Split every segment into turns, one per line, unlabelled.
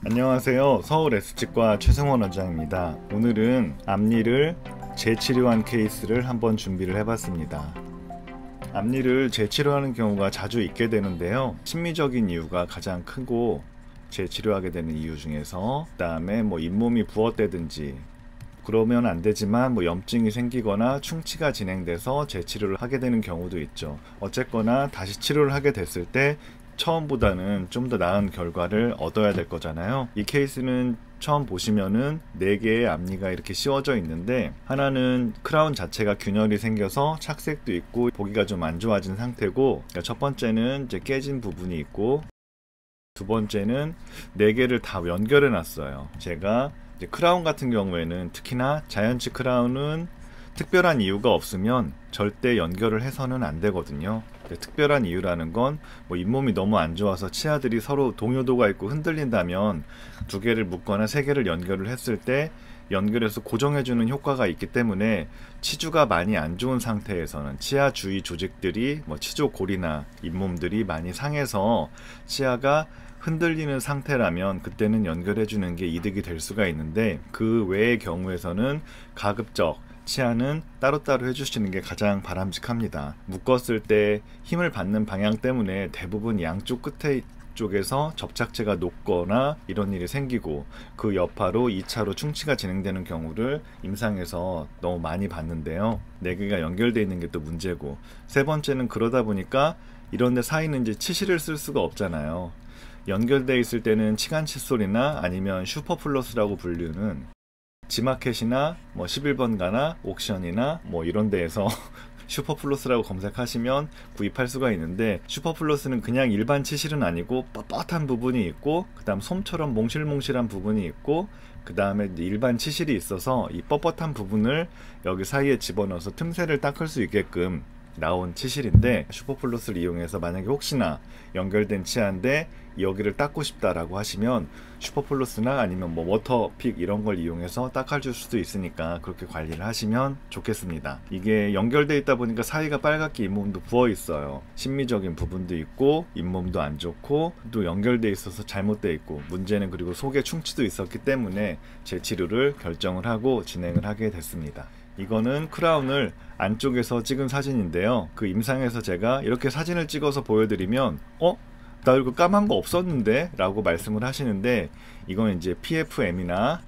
안녕하세요. 서울 S치과 최승원 원장입니다. 오늘은 앞니를 재치료한 케이스를 한번 준비를 해봤습니다. 앞니를 재치료하는 경우가 자주 있게 되는데요. 심미적인 이유가 가장 크고 재치료하게 되는 이유 중에서, 그 다음에 잇몸이 부었다든지 그러면 안 되지만 염증이 생기거나 충치가 진행돼서 재치료를 하게 되는 경우도 있죠. 어쨌거나 다시 치료를 하게 됐을 때 처음보다는 좀 더 나은 결과를 얻어야 될 거잖아요. 이 케이스는 처음 보시면은 4개의 앞니가 이렇게 씌워져 있는데, 하나는 크라운 자체가 균열이 생겨서 착색도 있고 보기가 좀 안 좋아진 상태고, 그러니까 첫 번째는 이제 깨진 부분이 있고, 두 번째는 4개를 다 연결해 놨어요. 제가 이제 크라운 같은 경우에는, 특히나 자연치 크라운은 특별한 이유가 없으면 절대 연결을 해서는 안 되거든요. 특별한 이유라는 건 잇몸이 너무 안 좋아서 치아들이 서로 동요도가 있고 흔들린다면 2개를 묶거나 3개를 연결을 했을 때 연결해서 고정해주는 효과가 있기 때문에, 치주가 많이 안 좋은 상태에서는 치아 주위 조직들이 치조골이나 잇몸들이 많이 상해서 치아가 흔들리는 상태라면 그때는 연결해주는 게 이득이 될 수가 있는데, 그 외의 경우에서는 가급적 치아는 따로따로 해주시는 게 가장 바람직합니다. 묶었을 때 힘을 받는 방향 때문에 대부분 양쪽 끝에 쪽에서 접착제가 녹거나 이런 일이 생기고, 그 여파로 2차로 충치가 진행되는 경우를 임상에서 너무 많이 봤는데요. 4개가 연결되어 있는 게 또 문제고, 세 번째는 그러다 보니까 이런데 사이는 이제 치실을 쓸 수가 없잖아요. 연결되어 있을 때는 치간 칫솔이나 아니면 슈퍼플러스라고 불리는 지마켓이나 11번 가나 옥션이나 이런 데에서 슈퍼플러스라고 검색하시면 구입할 수가 있는데, 슈퍼플러스는 그냥 일반 치실은 아니고 뻣뻣한 부분이 있고, 그 다음 솜처럼 몽실몽실한 부분이 있고, 그 다음에 일반 치실이 있어서 이 뻣뻣한 부분을 여기 사이에 집어넣어서 틈새를 닦을 수 있게끔 나온 치실인데, 슈퍼플러스를 이용해서 만약에 혹시나 연결된 치아인데 여기를 닦고 싶다라고 하시면 슈퍼플러스나 아니면 워터픽 이런 걸 이용해서 닦아줄 수도 있으니까 그렇게 관리를 하시면 좋겠습니다. 이게 연결되어 있다 보니까 사이가 빨갛게 잇몸도 부어 있어요. 심미적인 부분도 있고 잇몸도 안 좋고 또 연결되어 있어서 잘못되어 있고, 문제는 그리고 속에 충치도 있었기 때문에 재치료를 결정을 하고 진행을 하게 됐습니다. 이거는 크라운을 안쪽에서 찍은 사진인데요. 그 임상에서 제가 이렇게 사진을 찍어서 보여드리면 나 이거 까만 거 없었는데? 라고 말씀을 하시는데, 이건 이제 PFM이나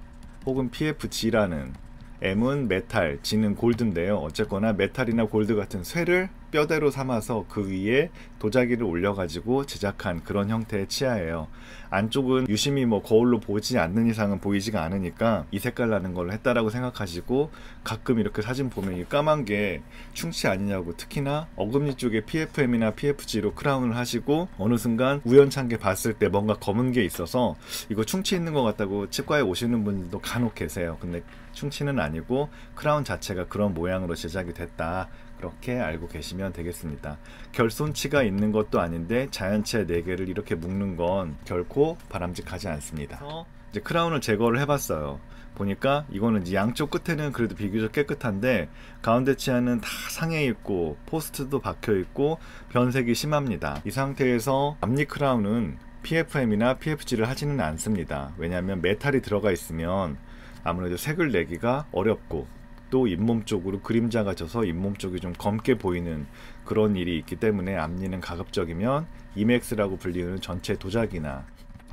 혹은 PFG라는, M은 메탈, G는 골드인데요. 어쨌거나 메탈이나 골드 같은 쇠를 뼈대로 삼아서 그 위에 도자기를 올려가지고 제작한 그런 형태의 치아예요. 안쪽은 유심히 거울로 보지 않는 이상은 보이지가 않으니까 이 색깔 나는 걸로 했다라고 생각하시고, 가끔 이렇게 사진 보면 이 까만 게 충치 아니냐고, 특히나 어금니 쪽에 PFM이나 PFG로 크라운을 하시고 어느 순간 우연찮게 봤을 때 뭔가 검은 게 있어서 이거 충치 있는 것 같다고 치과에 오시는 분들도 간혹 계세요. 근데 충치는 아니고 크라운 자체가 그런 모양으로 제작이 됐다, 그렇게 알고 계시면 되겠습니다. 결손치가 있는 것도 아닌데 자연치아 4개를 이렇게 묶는 건 결코 바람직하지 않습니다. 이제 크라운을 제거를 해봤어요. 보니까 이거는 이제 양쪽 끝에는 그래도 비교적 깨끗한데 가운데 치아는 다 상해 있고 포스트도 박혀 있고 변색이 심합니다. 이 상태에서 앞니 크라운은 PFM이나 PFG를 하지는 않습니다. 왜냐하면 메탈이 들어가 있으면 아무래도 색을 내기가 어렵고, 또 잇몸 쪽으로 그림자가 져서 잇몸 쪽이 좀 검게 보이는 그런 일이 있기 때문에 앞니는 가급적이면 이맥스라고 불리는 전체 도자기나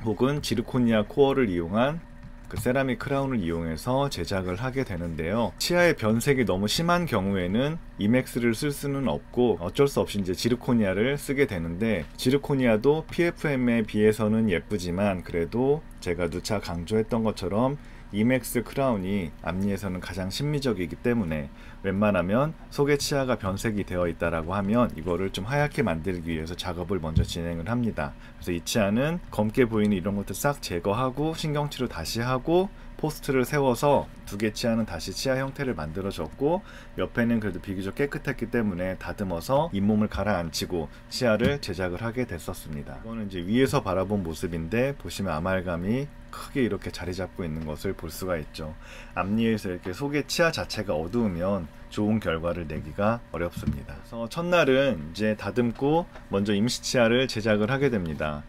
혹은 지르코니아 코어를 이용한 그 세라믹 크라운을 이용해서 제작을 하게 되는데요. 치아의 변색이 너무 심한 경우에는 이맥스를 쓸 수는 없고 어쩔 수 없이 이제 지르코니아를 쓰게 되는데, 지르코니아도 PFM에 비해서는 예쁘지만 그래도 제가 누차 강조했던 것처럼 이맥스 크라운이 앞니에서는 가장 심미적이기 때문에 웬만하면 속의 치아가 변색이 되어 있다라고 하면 이거를 좀 하얗게 만들기 위해서 작업을 먼저 진행을 합니다. 그래서 이 치아는 검게 보이는 이런 것들 싹 제거하고 신경치료 다시 하고 포스트를 세워서 2개 치아는 다시 치아 형태를 만들어줬고, 옆에는 그래도 비교적 깨끗했기 때문에 다듬어서 잇몸을 가라앉히고 치아를 제작을 하게 됐었습니다. 이거는 이제 위에서 바라본 모습인데 보시면 아말감이 크게 이렇게 자리 잡고 있는 것을 볼 수가 있죠. 앞니에서 이렇게 속의 치아 자체가 어두우면 좋은 결과를 내기가 어렵습니다. 그래서 첫날은 이제 다듬고 먼저 임시 치아를 제작을 하게 됩니다.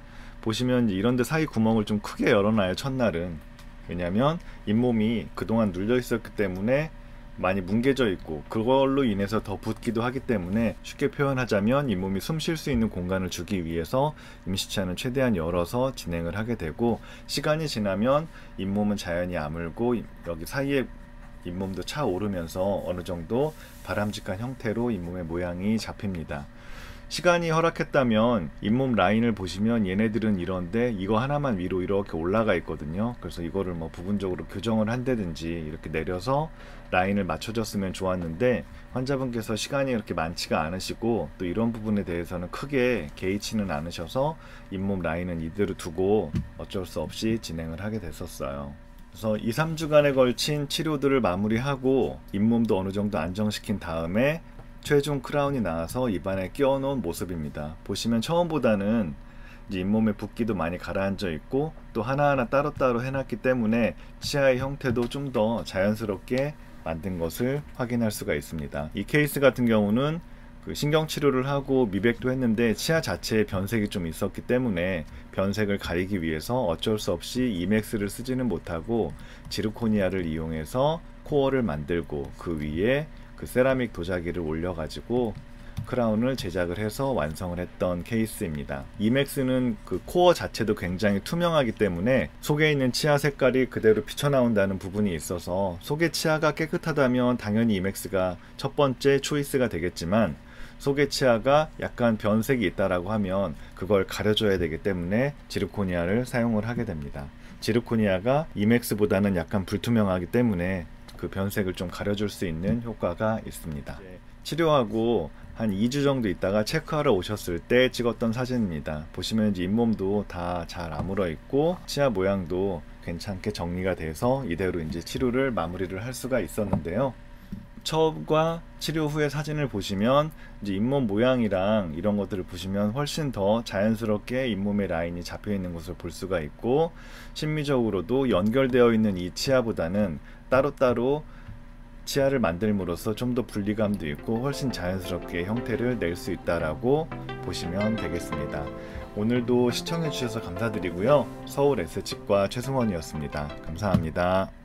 보시면 이런데 사이 구멍을 좀 크게 열어놔요, 첫날은. 왜냐면 잇몸이 그동안 눌려 있었기 때문에 많이 뭉개져 있고 그걸로 인해서 더 붓기도 하기 때문에, 쉽게 표현하자면 잇몸이 숨 쉴 수 있는 공간을 주기 위해서 임시치아는 최대한 열어서 진행을 하게 되고, 시간이 지나면 잇몸은 자연히 아물고 여기 사이에 잇몸도 차오르면서 어느 정도 바람직한 형태로 잇몸의 모양이 잡힙니다. 시간이 허락했다면 잇몸 라인을 보시면 얘네들은 이런데 이거 하나만 위로 이렇게 올라가 있거든요. 그래서 이거를 뭐 부분적으로 교정을 한다든지 이렇게 내려서 라인을 맞춰줬으면 좋았는데, 환자분께서 시간이 이렇게 많지가 않으시고 또 이런 부분에 대해서는 크게 개의치는 않으셔서 잇몸 라인은 이대로 두고 어쩔 수 없이 진행을 하게 됐었어요. 그래서 2-3주간에 걸친 치료들을 마무리하고 잇몸도 어느 정도 안정시킨 다음에 최종 크라운이 나와서 입안에 끼워 놓은 모습입니다. 보시면 처음보다는 이제 잇몸의 붓기도 많이 가라앉아 있고 또 하나하나 따로따로 해놨기 때문에 치아의 형태도 좀 더 자연스럽게 만든 것을 확인할 수가 있습니다. 이 케이스 같은 경우는 그 신경치료를 하고 미백도 했는데 치아 자체에 변색이 좀 있었기 때문에 변색을 가리기 위해서 어쩔 수 없이 이맥스를 쓰지는 못하고 지르코니아를 이용해서 코어를 만들고 그 위에 그 세라믹 도자기를 올려 가지고 크라운을 제작을 해서 완성을 했던 케이스입니다. 이맥스는 그 코어 자체도 굉장히 투명하기 때문에 속에 있는 치아 색깔이 그대로 비쳐나온다는 부분이 있어서, 속의 치아가 깨끗하다면 당연히 이맥스가 첫 번째 초이스가 되겠지만, 속의 치아가 약간 변색이 있다라고 하면 그걸 가려줘야 되기 때문에 지르코니아를 사용을 하게 됩니다. 지르코니아가 이맥스보다는 약간 불투명하기 때문에 그 변색을 좀 가려줄 수 있는 효과가 있습니다. 치료하고 한 2주 정도 있다가 체크하러 오셨을 때 찍었던 사진입니다. 보시면 이제 잇몸도 다 잘 아물어 있고 치아 모양도 괜찮게 정리가 돼서 이대로 이제 치료를 마무리를 할 수가 있었는데요. 처음과 치료 후의 사진을 보시면 이제 잇몸 모양이랑 이런 것들을 보시면 훨씬 더 자연스럽게 잇몸의 라인이 잡혀 있는 것을 볼 수가 있고, 심미적으로도 연결되어 있는 이 치아보다는 따로따로 치아를 만들므로써 좀 더 분리감도 있고 훨씬 자연스럽게 형태를 낼 수 있다라고 보시면 되겠습니다. 오늘도 시청해 주셔서 감사드리고요. 서울 S치과 최승원이었습니다. 감사합니다.